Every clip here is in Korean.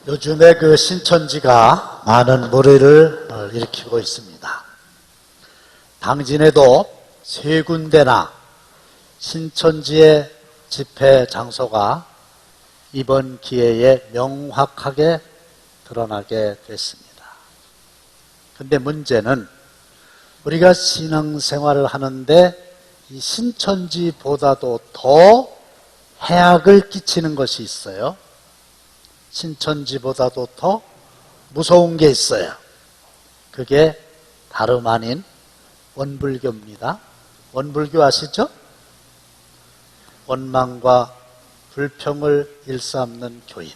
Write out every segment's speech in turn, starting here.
요즘에 그 신천지가 많은 물의를 일으키고 있습니다. 당진에도 세 군데나 신천지의 집회 장소가 이번 기회에 명확하게 드러나게 됐습니다. 근데 문제는 우리가 신앙생활을 하는데 이 신천지보다도 더 해악을 끼치는 것이 있어요. 신천지보다도 더 무서운 게 있어요. 그게 다름 아닌 원불교입니다. 원불교 아시죠? 원망과 불평을 일삼는 교인.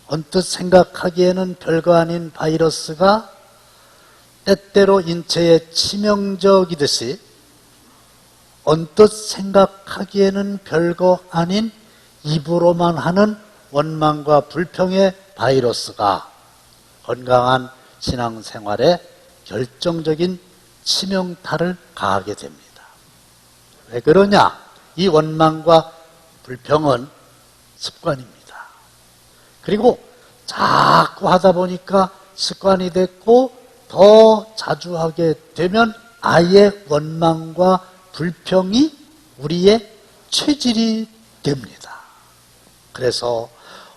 언뜻 생각하기에는 별거 아닌 바이러스가 때때로 인체에 치명적이듯이 언뜻 생각하기에는 별거 아닌 입으로만 하는 원망과 불평의 바이러스가 건강한 신앙생활에 결정적인 치명타를 가하게 됩니다. 왜 그러냐? 이 원망과 불평은 습관입니다. 그리고 자꾸 하다 보니까 습관이 됐고 더 자주 하게 되면 아예 원망과 불평이 우리의 체질이 됩니다. 그래서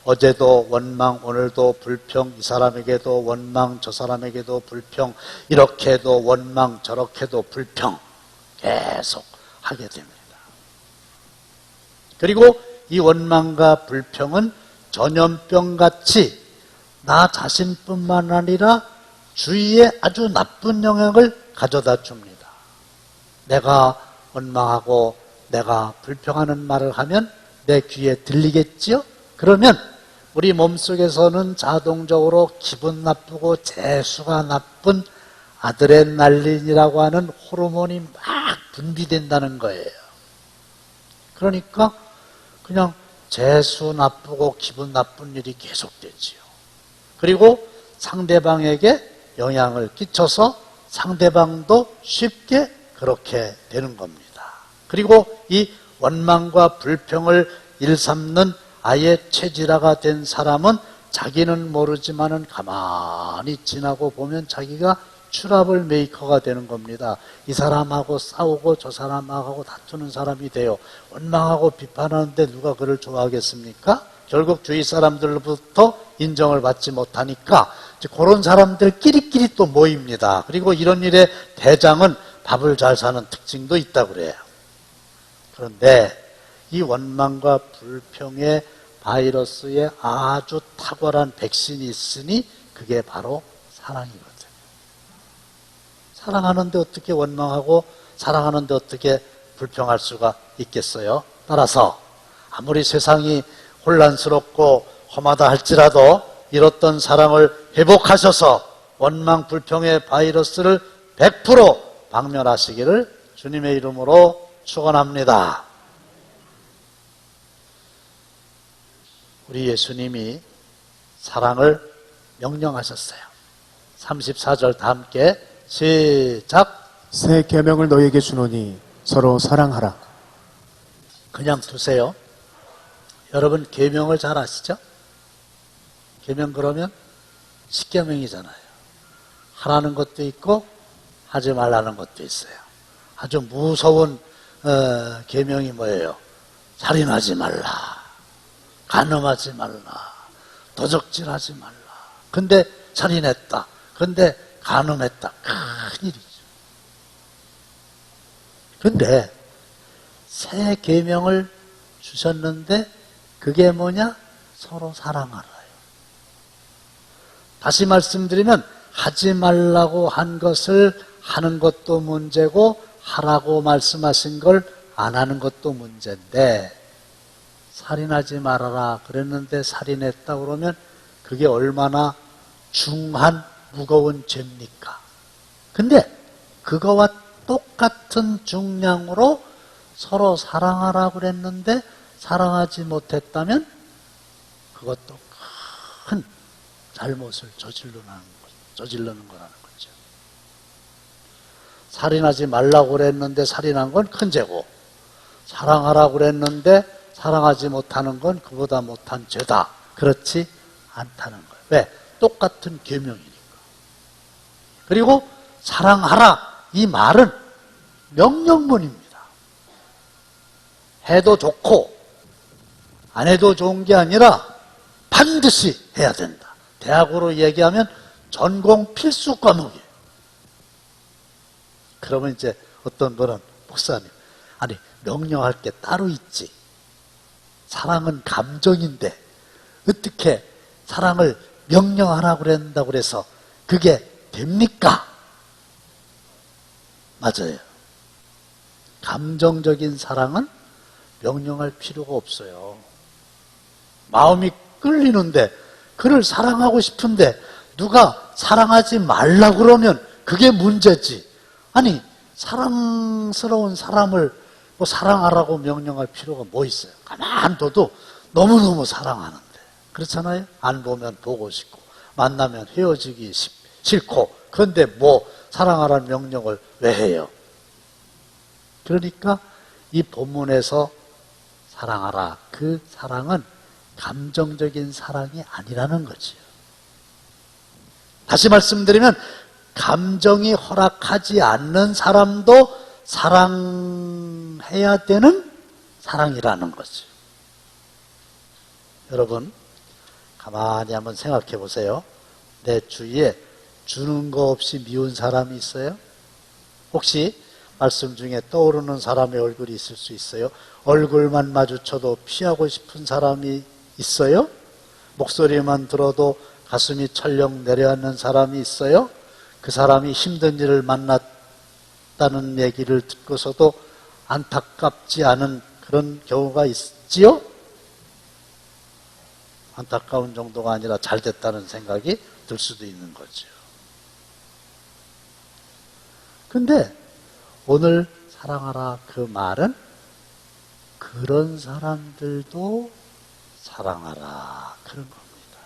어제도 원망, 오늘도 불평, 이 사람에게도 원망, 저 사람에게도 불평, 이렇게도 원망, 저렇게도 불평 계속 하게 됩니다. 그리고 이 원망과 불평은 전염병같이 나 자신뿐만 아니라 주위에 아주 나쁜 영향을 가져다 줍니다. 내가 원망하고 내가 불평하는 말을 하면 내 귀에 들리겠지요? 그러면 우리 몸속에서는 자동적으로 기분 나쁘고 재수가 나쁜 아드레날린이라고 하는 호르몬이 막 분비된다는 거예요. 그러니까 그냥 재수 나쁘고 기분 나쁜 일이 계속되지요. 그리고 상대방에게 영향을 끼쳐서 상대방도 쉽게 그렇게 되는 겁니다. 그리고 이 원망과 불평을 일삼는 아예 체질화가 된 사람은 자기는 모르지만은 가만히 지나고 보면 자기가 트러블 메이커가 되는 겁니다. 이 사람하고 싸우고 저 사람하고 다투는 사람이 돼요. 원망하고 비판하는데 누가 그를 좋아하겠습니까? 결국 주위 사람들로부터 인정을 받지 못하니까 그런 사람들끼리끼리 또 모입니다. 그리고 이런 일에 대장은 밥을 잘 사는 특징도 있다고 그래요. 그런데 이 원망과 불평의 바이러스에 아주 탁월한 백신이 있으니 그게 바로 사랑이거든요. 사랑하는데 어떻게 원망하고 사랑하는데 어떻게 불평할 수가 있겠어요? 따라서 아무리 세상이 혼란스럽고 험하다 할지라도 잃었던 사랑을 회복하셔서 원망 불평의 바이러스를 100% 박멸하시기를 주님의 이름으로 축원합니다. 우리 예수님이 사랑을 명령하셨어요. 34절 다 함께 시작. 새 계명을 너희에게 주노니 서로 사랑하라. 그냥 두세요. 여러분 계명을 잘 아시죠? 계명 그러면 십계명이잖아요. 하라는 것도 있고 하지 말라는 것도 있어요. 아주 무서운 계명이 뭐예요? 살인하지 말라, 간음하지 말라, 도적질하지 말라. 근데 살인했다. 근데 간음했다. 큰일이죠. 근데 새 계명을 주셨는데 그게 뭐냐? 서로 사랑하라요. 다시 말씀드리면 하지 말라고 한 것을 하는 것도 문제고 하라고 말씀하신 걸 안 하는 것도 문제인데 살인하지 말아라 그랬는데 살인했다 그러면 그게 얼마나 중한 무거운 죄입니까? 근데 그거와 똑같은 중량으로 서로 사랑하라 그랬는데 사랑하지 못했다면 그것도 큰 잘못을 저지르는 거라는 거죠. 살인하지 말라고 그랬는데 살인한 건 큰 죄고 사랑하라고 그랬는데 사랑하지 못하는 건 그보다 못한 죄다. 그렇지 않다는 거예요. 왜? 똑같은 계명이니까. 그리고 사랑하라 이 말은 명령문입니다. 해도 좋고 안 해도 좋은 게 아니라 반드시 해야 된다. 대학으로 얘기하면 전공 필수 과목이에요. 그러면 이제 어떤 분은 목사님, 아니 명령할 게 따로 있지. 사랑은 감정인데 어떻게 사랑을 명령하라고 그랬다고 그래서 그게 됩니까? 맞아요. 감정적인 사랑은 명령할 필요가 없어요. 마음이 끌리는데 그를 사랑하고 싶은데 누가 사랑하지 말라 그러면 그게 문제지. 아니 사랑스러운 사람을 뭐 사랑하라고 명령할 필요가 뭐 있어요. 가만 둬도 너무너무 사랑하는데 그렇잖아요. 안 보면 보고 싶고 만나면 헤어지기 싫고 그런데 뭐 사랑하라는 명령을 왜 해요? 그러니까 이 본문에서 사랑하라 그 사랑은 감정적인 사랑이 아니라는 거지요. 다시 말씀드리면 감정이 허락하지 않는 사람도 사랑해야 되는 사랑이라는 거죠. 여러분 가만히 한번 생각해 보세요. 내 주위에 주는 거 없이 미운 사람이 있어요? 혹시 말씀 중에 떠오르는 사람의 얼굴이 있을 수 있어요? 얼굴만 마주쳐도 피하고 싶은 사람이 있어요? 목소리만 들어도 가슴이 철렁 내려앉는 사람이 있어요? 그 사람이 힘든 일을 만났다는 얘기를 듣고서도 안타깝지 않은 그런 경우가 있지요? 안타까운 정도가 아니라 잘 됐다는 생각이 들 수도 있는 거죠. 근데 오늘 사랑하라 그 말은 그런 사람들도 사랑하라 그런 겁니다.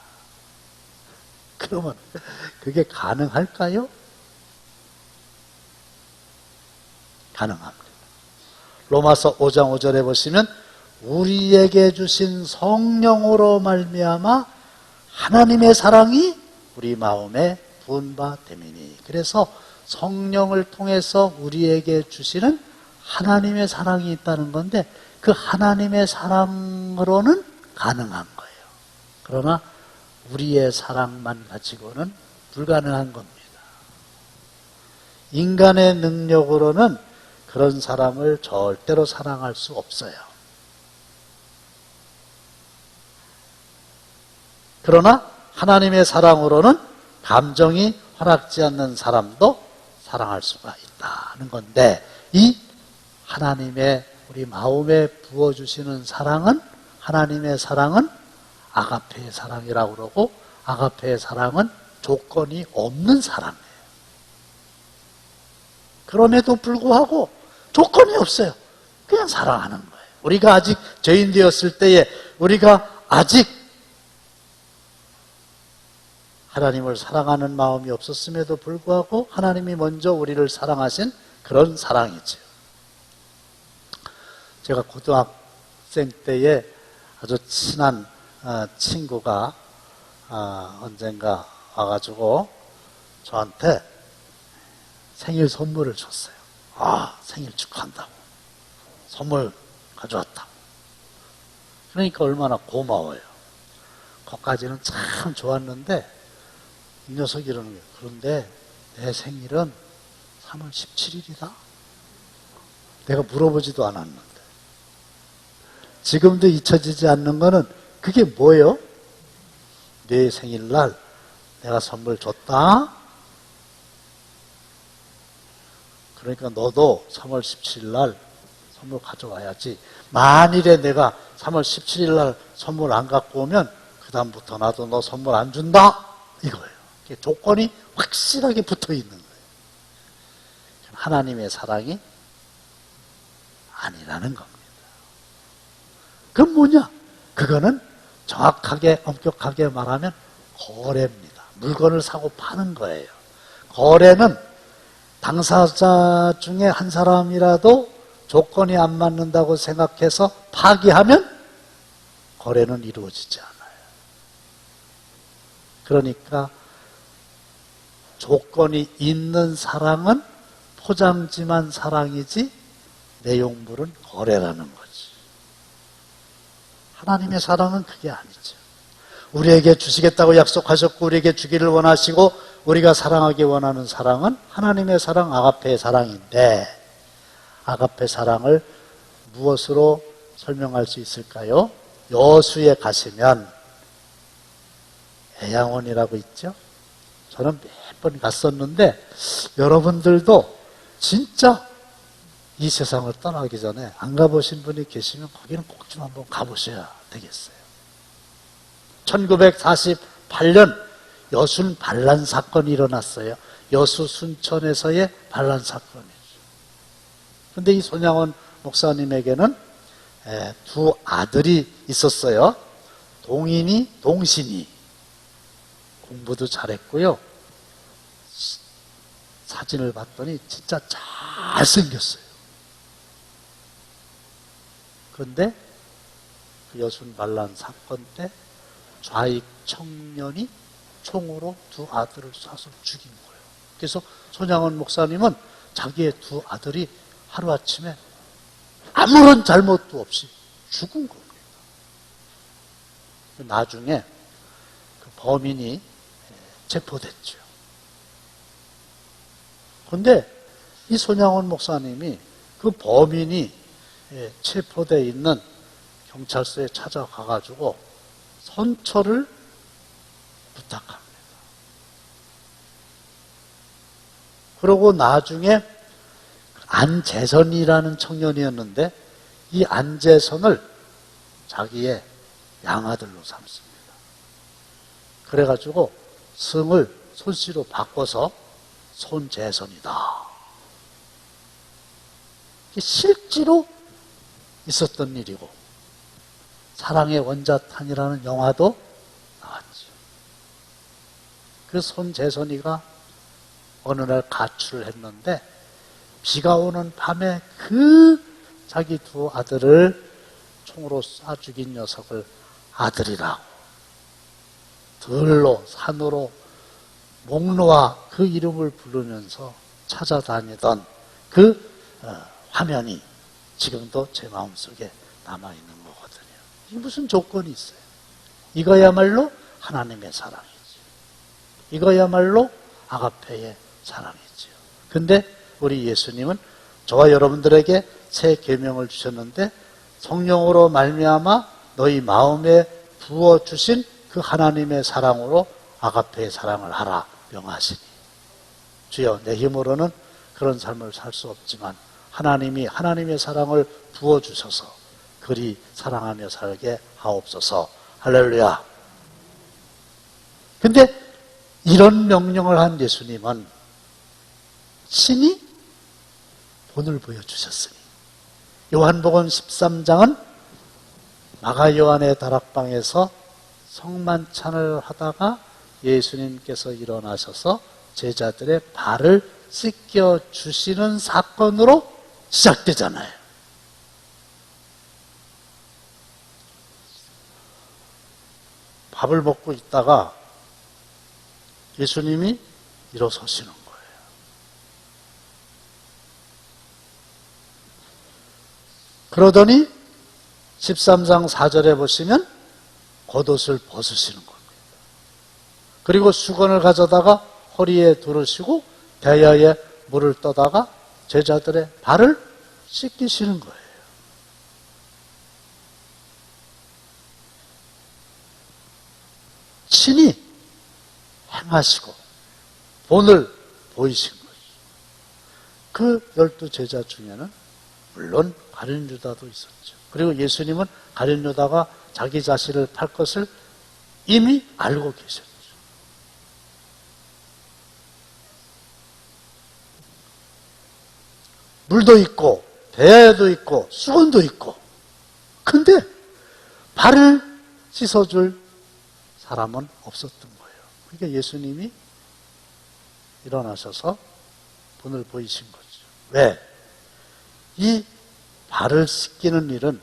그러면 그게 가능할까요? 가능합니다. 로마서 5장 5절에 보시면 우리에게 주신 성령으로 말미암아 하나님의 사랑이 우리 마음에 부은 바 됨이니. 그래서 성령을 통해서 우리에게 주시는 하나님의 사랑이 있다는 건데 그 하나님의 사랑으로는 가능한 거예요. 그러나 우리의 사랑만 가지고는 불가능한 겁니다. 인간의 능력으로는 그런 사람을 절대로 사랑할 수 없어요. 그러나 하나님의 사랑으로는 감정이 허락지 않는 사람도 사랑할 수가 있다는 건데 이 하나님의 우리 마음에 부어주시는 사랑은 하나님의 사랑은 아가페의 사랑이라고 그러고 아가페의 사랑은 조건이 없는 사랑이에요. 그럼에도 불구하고 조건이 없어요. 그냥 사랑하는 거예요. 우리가 아직 죄인 되었을 때에 우리가 아직 하나님을 사랑하는 마음이 없었음에도 불구하고 하나님이 먼저 우리를 사랑하신 그런 사랑이죠. 제가 고등학생 때에 아주 친한 친구가 언젠가 와가지고 저한테 생일 선물을 줬어요. 생일 축하한다고. 선물 가져왔다고. 그러니까 얼마나 고마워요. 거기까지는 참 좋았는데 이 녀석이 이러는 거예요. 그런데 내 생일은 3월 17일이다? 내가 물어보지도 않았는데. 지금도 잊혀지지 않는 거는 그게 뭐예요? 내 생일날 내가 선물 줬다? 그러니까 너도 3월 17일날 선물 가져와야지. 만일에 내가 3월 17일날 선물 안 갖고 오면 그 다음부터 나도 너 선물 안 준다? 이거예요. 조건이 확실하게 붙어 있는 거예요. 하나님의 사랑이 아니라는 겁니다. 그건 뭐냐? 그거는 정확하게 엄격하게 말하면 거래입니다. 물건을 사고 파는 거예요. 거래는 당사자 중에 한 사람이라도 조건이 안 맞는다고 생각해서 파기하면 거래는 이루어지지 않아요. 그러니까 조건이 있는 사랑은 포장지만 사랑이지 내용물은 거래라는 거지. 하나님의 사랑은 그게 아니죠. 우리에게 주시겠다고 약속하셨고 우리에게 주기를 원하시고 우리가 사랑하기 원하는 사랑은 하나님의 사랑, 아가페의 사랑인데 아가페 사랑을 무엇으로 설명할 수 있을까요? 여수에 가시면 애양원이라고 있죠. 저는 몇 번 갔었는데 여러분들도 진짜 이 세상을 떠나기 전에 안 가보신 분이 계시면 거기는 꼭 좀 한번 가보셔야 되겠어요. 1948년 여순 반란 사건이 일어났어요. 여수 순천에서의 반란 사건이죠. 그런데 이 손양원 목사님에게는 두 아들이 있었어요. 동인이, 동신이. 공부도 잘했고요. 사진을 봤더니 진짜 잘생겼어요. 그런데 그 여순 반란 사건 때 좌익 청년이 총으로 두 아들을 쏴서 죽인 거예요. 그래서 손양원 목사님은 자기의 두 아들이 하루아침에 아무런 잘못도 없이 죽은 겁니다. 나중에 그 범인이 체포됐죠. 그런데 이 손양원 목사님이 그 범인이 체포되어 있는 경찰서에 찾아가가지고 선처를 부탁합니다. 그러고 나중에 안재선이라는 청년이었는데 이 안재선을 자기의 양아들로 삼습니다. 그래가지고 성을 손씨로 바꿔서 손재선이다. 실제로 있었던 일이고 사랑의 원자탄이라는 영화도 나왔죠. 그 손재선이가 어느 날 가출을 했는데 비가 오는 밤에 그 자기 두 아들을 총으로 쏴 죽인 녀석을 아들이라고 들로 산으로 목 놓아 그 이름을 부르면서 찾아다니던 그 화면이 지금도 제 마음속에 남아있는 거거든요. 이게 무슨 조건이 있어요? 이거야말로 하나님의 사랑이죠. 이거야말로 아가페의 사랑이죠. 근데 우리 예수님은 저와 여러분들에게 새 계명을 주셨는데 성령으로 말미암아 너희 마음에 부어주신 그 하나님의 사랑으로 아가페의 사랑을 하라 명하시니 주여 내 힘으로는 그런 삶을 살 수 없지만 하나님이 하나님의 사랑을 부어주셔서 그리 사랑하며 살게 하옵소서. 할렐루야. 근데 이런 명령을 한 예수님은 신이 본을 보여주셨으니 요한복음 13장은 마가 요한의 다락방에서 성만찬을 하다가 예수님께서 일어나셔서 제자들의 발을 씻겨 주시는 사건으로 시작되잖아요. 밥을 먹고 있다가 예수님이 일어서시는 거예요. 그러더니 13장 4절에 보시면 겉옷을 벗으시는 겁니다. 그리고 수건을 가져다가 허리에 두르시고 대야에 물을 떠다가 제자들의 발을 씻기시는 거예요. 친히 행하시고 본을 보이신 거죠. 그 12 제자 중에는 물론 가룟 유다도 있었죠. 그리고 예수님은 가룟 유다가 자기 자신을 팔 것을 이미 알고 계셨죠. 물도 있고 배도 있고 수건도 있고 근데 발을 씻어줄 사람은 없었던 거예요. 그러니까 예수님이 일어나셔서 본을 보이신 거죠. 왜? 이 발을 씻기는 일은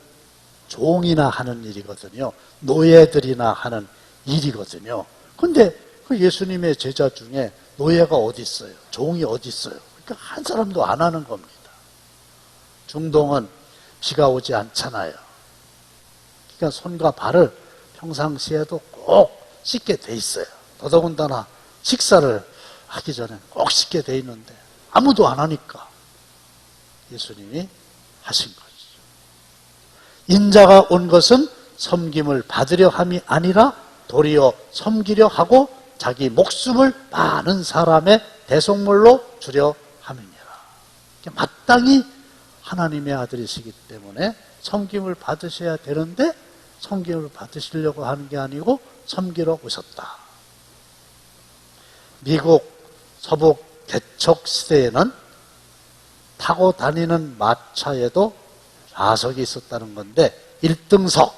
종이나 하는 일이거든요. 노예들이나 하는 일이거든요. 근데 그 예수님의 제자 중에 노예가 어디 있어요? 종이 어디 있어요? 그러니까 한 사람도 안 하는 겁니다. 중동은 비가 오지 않잖아요. 그러니까 손과 발을 평상시에도 꼭 씻게 돼 있어요. 더더군다나 식사를 하기 전에 꼭 씻게 돼 있는데 아무도 안 하니까 예수님이 하신 거죠. 인자가 온 것은 섬김을 받으려 함이 아니라 도리어 섬기려 하고 자기 목숨을 많은 사람의 대속물로 주려 함이니라. 마땅히 하나님의 아들이시기 때문에 섬김을 받으셔야 되는데 섬김을 받으시려고 하는 게 아니고 섬기러 오셨다. 미국 서북 개척 시대에는 타고 다니는 마차에도 좌석이 있었다는 건데 1등석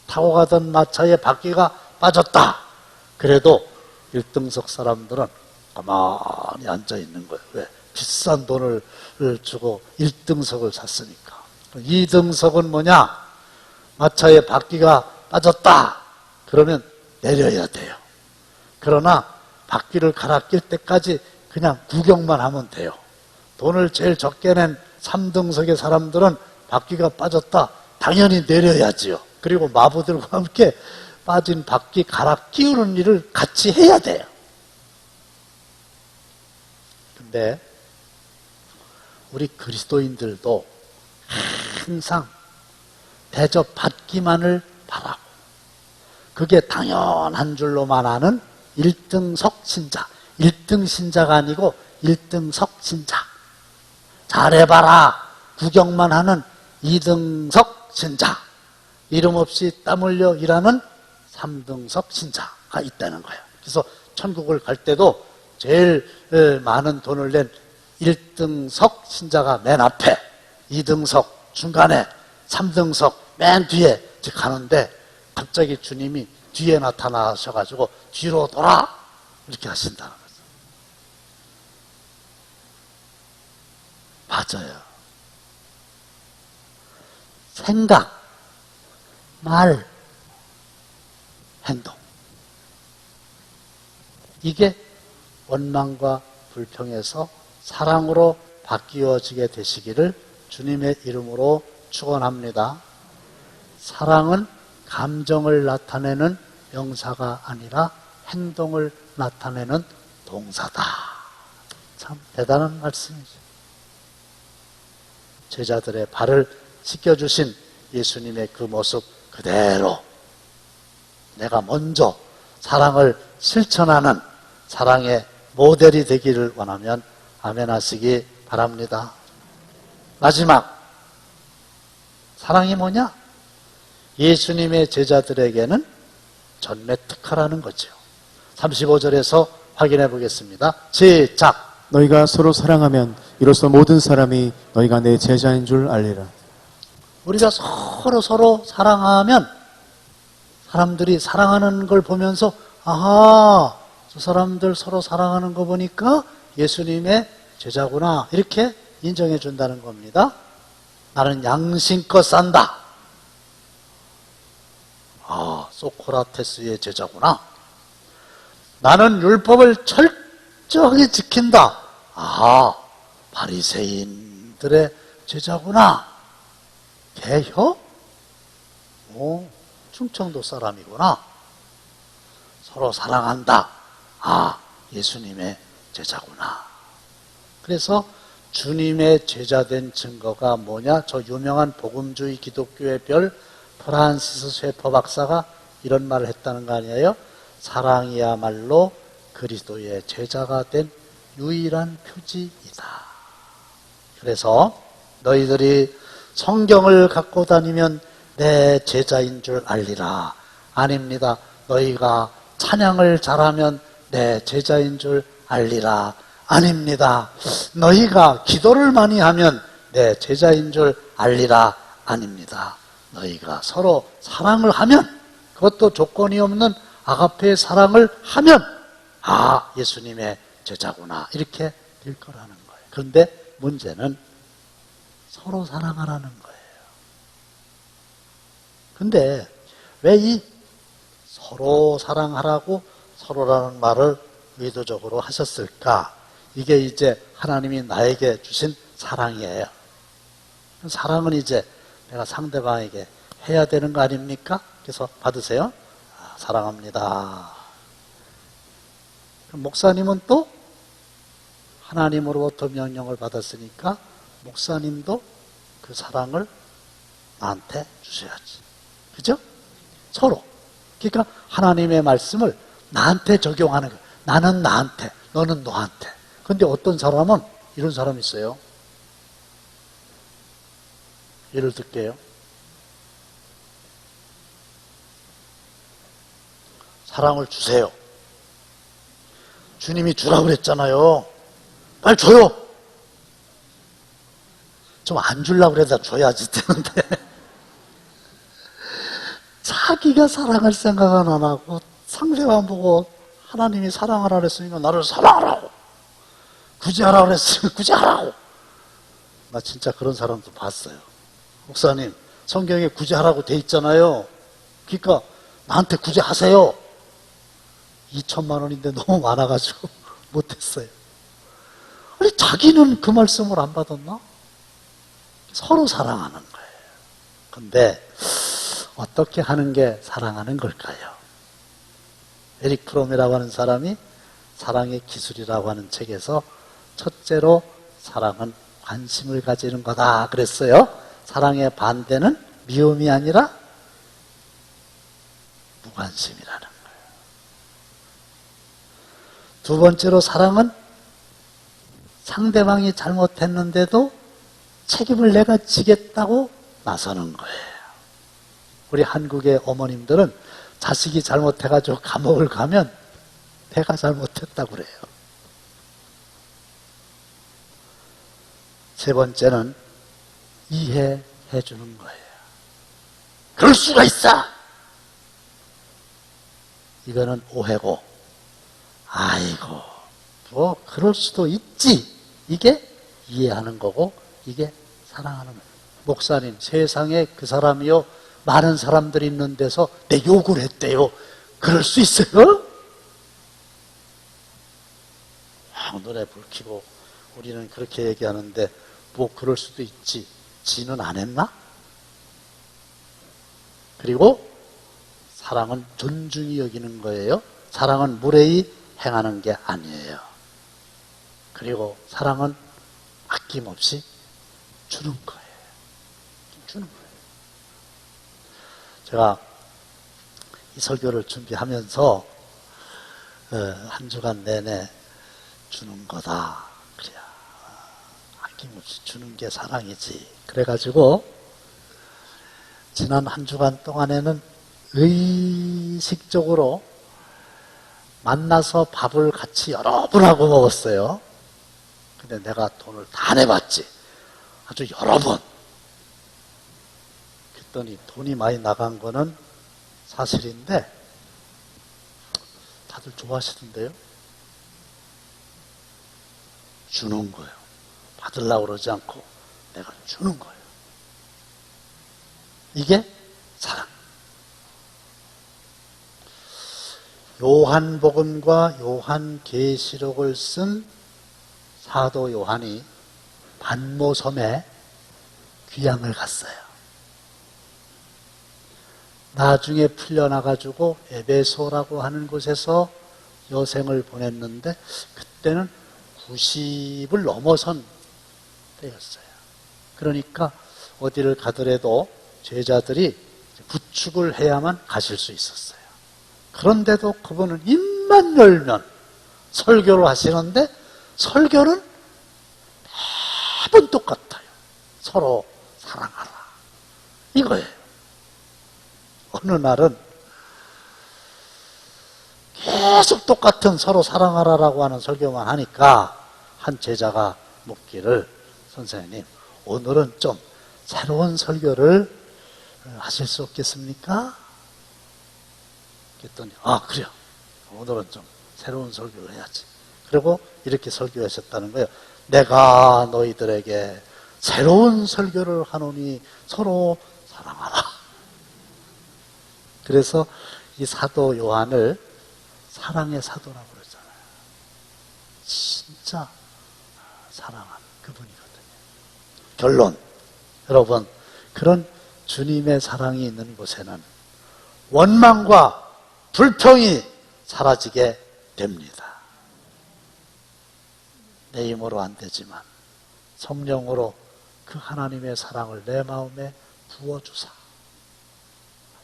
타고 가던 마차에 바퀴가 빠졌다. 그래도 1등석 사람들은 가만히 앉아 있는 거예요. 왜? 비싼 돈을 주고 1등석을 샀으니까. 2등석은 뭐냐? 마차에 바퀴가 빠졌다. 그러면 내려야 돼요. 그러나 바퀴를 갈아 낄 때까지 그냥 구경만 하면 돼요. 돈을 제일 적게 낸 3등석의 사람들은 바퀴가 빠졌다. 당연히 내려야지요. 그리고 마부들과 함께 빠진 바퀴 갈아 끼우는 일을 같이 해야 돼요. 근데 우리 그리스도인들도 항상 대접받기만을 바라고 그게 당연한 줄로만 아는 1등석 신자. 1등 신자가 아니고 1등석 신자. 잘해봐라 구경만 하는 2등석 신자. 이름 없이 땀 흘려 일하는 3등석 신자가 있다는 거예요. 그래서 천국을 갈 때도 제일 많은 돈을 낸 1등석 신자가 맨 앞에, 2등석 중간에, 3등석 맨 뒤에 가는데 갑자기 주님이 뒤에 나타나셔가지고 뒤로 돌아 이렇게 하신다는 거죠. 맞아요. 생각, 말, 행동. 이게 원망과 불평에서 사랑으로 바뀌어지게 되시기를 주님의 이름으로 축원합니다. 사랑은 감정을 나타내는 명사가 아니라 행동을 나타내는 동사다. 참 대단한 말씀이죠. 제자들의 발을 씻겨주신 예수님의 그 모습 그대로 내가 먼저 사랑을 실천하는 사랑의 모델이 되기를 원하면 아멘 하시기 바랍니다. 마지막, 사랑이 뭐냐? 예수님의 제자들에게는 전매특허라는 거죠. 35절에서 확인해 보겠습니다. 시작. 너희가 서로 사랑하면 이로써 모든 사람이 너희가 내 제자인 줄 알리라. 우리가 서로 사랑하면 사람들이 사랑하는 걸 보면서 아하, 저 사람들 서로 사랑하는 거 보니까 예수님의 제자구나 이렇게 인정해 준다는 겁니다. 나는 양심껏 산다. 아, 소크라테스의 제자구나. 나는 율법을 철저하게 지킨다. 아, 바리새인들의 제자구나. 개혀? 오, 충청도 사람이구나. 서로 사랑한다. 아, 예수님의 제자구나. 그래서 주님의 제자된 증거가 뭐냐? 저 유명한 복음주의 기독교의 별 프란시스 쉐퍼 박사가 이런 말을 했다는 거 아니에요? 사랑이야말로 그리스도의 제자가 된 유일한 표지이다. 그래서 너희들이 성경을 갖고 다니면 내 제자인 줄 알리라. 아닙니다. 너희가 찬양을 잘하면 내 제자인 줄 알리라. 아닙니다. 너희가 기도를 많이 하면 내 제자인 줄 알리라. 아닙니다. 너희가 서로 사랑을 하면, 그것도 조건이 없는 아가페의 사랑을 하면 아, 예수님의 제자구나 이렇게 될 거라는 거예요. 그런데 문제는 서로 사랑하라는 거예요. 근데 왜 이 서로 사랑하라고 서로라는 말을 의도적으로 하셨을까? 이게 이제 하나님이 나에게 주신 사랑이에요. 사랑은 이제 내가 상대방에게 해야 되는 거 아닙니까? 그래서 받으세요. 사랑합니다. 목사님은 또 하나님으로부터 명령을 받았으니까 목사님도 그 사랑을 나한테 주셔야지. 그죠? 서로. 그러니까 하나님의 말씀을 나한테 적용하는 거예요. 나는 나한테, 너는 너한테. 근데 어떤 사람은 이런 사람이 있어요. 예를 들게요. 사랑을 주세요. 주님이 주라고 그랬잖아요. 빨리 줘요. 좀 안 주려고 그래도 줘야지 되는데 자기가 사랑할 생각은 안 하고 상대방 보고 하나님이 사랑하라 그랬으니까 나를 사랑하라고, 구제하라 그랬으니까 구제하라고. 나 진짜 그런 사람도 봤어요. 목사님, 성경에 구제하라고 돼 있잖아요. 그러니까 나한테 구제하세요. 2천만 원인데 너무 많아가지고 못했어요. 아니, 자기는 그 말씀을 안 받았나? 서로 사랑하는 거예요. 근데 어떻게 하는 게 사랑하는 걸까요? 에릭 프롬이라고 하는 사람이 사랑의 기술이라고 하는 책에서 첫째로 사랑은 관심을 가지는 거다 그랬어요. 사랑의 반대는 미움이 아니라 무관심이라는 거예요. 두 번째로 사랑은 상대방이 잘못했는데도 책임을 내가 지겠다고 나서는 거예요. 우리 한국의 어머님들은 자식이 잘못해가지고 감옥을 가면 내가 잘못했다고 그래요. 세 번째는 이해해 주는 거예요. 그럴 수가 있어! 이거는 오해고, 아이고, 뭐 그럴 수도 있지. 이게 이해하는 거고, 이게 사랑하는 거예요. 목사님, 세상에 그 사람이요, 많은 사람들이 있는 데서 내 욕을 했대요. 그럴 수 있어요? 눈에 불 켜고 우리는 그렇게 얘기하는데 뭐 그럴 수도 있지. 지는 안 했나? 그리고 사랑은 존중히 여기는 거예요. 사랑은 무례히 행하는 게 아니에요. 그리고 사랑은 아낌없이 주는 거예요. 주는 거예요. 제가 이 설교를 준비하면서 한 주간 내내 주는 거다. 그래야 아낌없이 주는 게 사랑이지. 그래가지고 지난 한 주간 동안에는 의식적으로 만나서 밥을 같이 여러 번 하고 먹었어요. 근데 내가 돈을 다 내봤지. 아주 여러 번. 그랬더니 돈이 많이 나간 거는 사실인데 다들 좋아하시던데요. 주는 거예요. 받으려고 그러지 않고 내가 주는 거예요. 이게 사랑. 요한복음과 요한계시록을 쓴 사도 요한이 반모섬에 귀향을 갔어요. 나중에 풀려나가지고 에베소라고 하는 곳에서 여생을 보냈는데 그때는 90을 넘어선 때였어요. 그러니까 어디를 가더라도 제자들이 부축을 해야만 가실 수 있었어요. 그런데도 그분은 입만 열면 설교를 하시는데 설교는 매번 똑같아요. 서로 사랑하라. 이거예요. 어느 날은 계속 똑같은 서로 사랑하라라고 하는 설교만 하니까 한 제자가 묻기를, 선생님, 오늘은 좀 새로운 설교를 하실 수 없겠습니까? 그랬더니, 그래요. 오늘은 좀 새로운 설교를 해야지. 그리고 이렇게 설교하셨다는 거예요. 내가 너희들에게 새로운 설교를 하노니 서로 사랑하라. 그래서 이 사도 요한을 사랑의 사도라고 그러잖아요. 진짜 사랑한 그분이거든요. 결론, 여러분, 그런 주님의 사랑이 있는 곳에는 원망과 불평이 사라지게 됩니다. 내 힘으로 안 되지만 성령으로 그 하나님의 사랑을 내 마음에 부어주사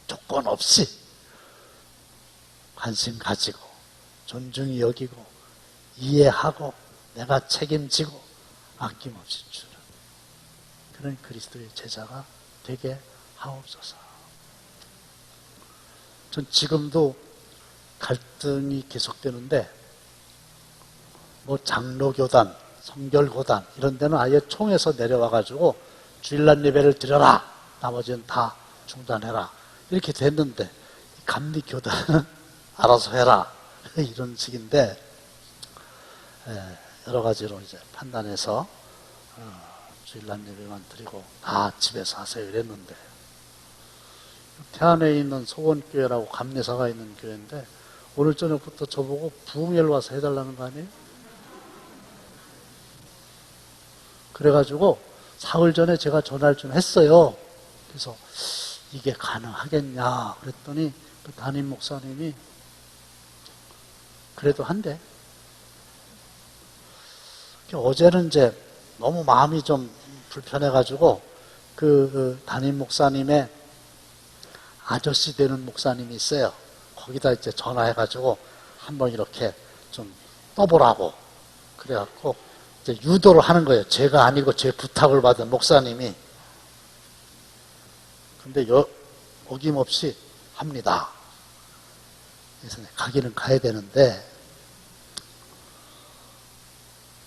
조건 없이 관심 가지고 존중히 여기고 이해하고 내가 책임지고 아낌없이 주는 그런 그리스도의 제자가 되게 하옵소서. 전 지금도 갈등이 계속되는데 뭐 장로교단, 성결교단 이런 데는 아예 총에서 내려와가지고 주일날 예배를 드려라, 나머지는 다 중단해라 이렇게 됐는데 감리교단은 알아서 해라 이런 식인데 여러 가지로 이제 판단해서 주일날 예배만 드리고 다 집에서 하세요 이랬는데 태안에 있는 소원교회라고 감리사가 있는 교회인데 오늘 저녁부터 저보고 부흥회를 와서 해달라는 거 아니에요? 그래가지고 사흘 전에 제가 전화를 좀 했어요. 그래서 이게 가능하겠냐 그랬더니 그 담임 목사님이 그래도 한대. 어제는 이제 너무 마음이 좀 불편해가지고 그 담임 목사님의 아저씨 되는 목사님이 있어요. 거기다 이제 전화해가지고 한번 이렇게 좀 떠보라고 그래갖고 이제 유도를 하는 거예요. 제가 아니고 제 부탁을 받은 목사님이. 근데 어김없이 합니다. 그래서 가기는 가야 되는데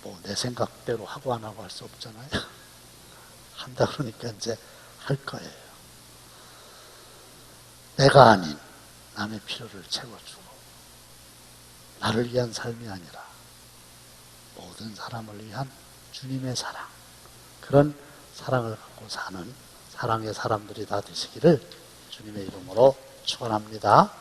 뭐 내 생각대로 하고 안 하고 할 수 없잖아요. 한다 그러니까 이제 할 거예요. 내가 아닌 남의 필요를 채워주고 나를 위한 삶이 아니라 모든 사람을 위한 주님의 사랑, 그런 사랑을 갖고 사는 사랑의 사람들이 다 되시기를 주님의 이름으로 축원합니다.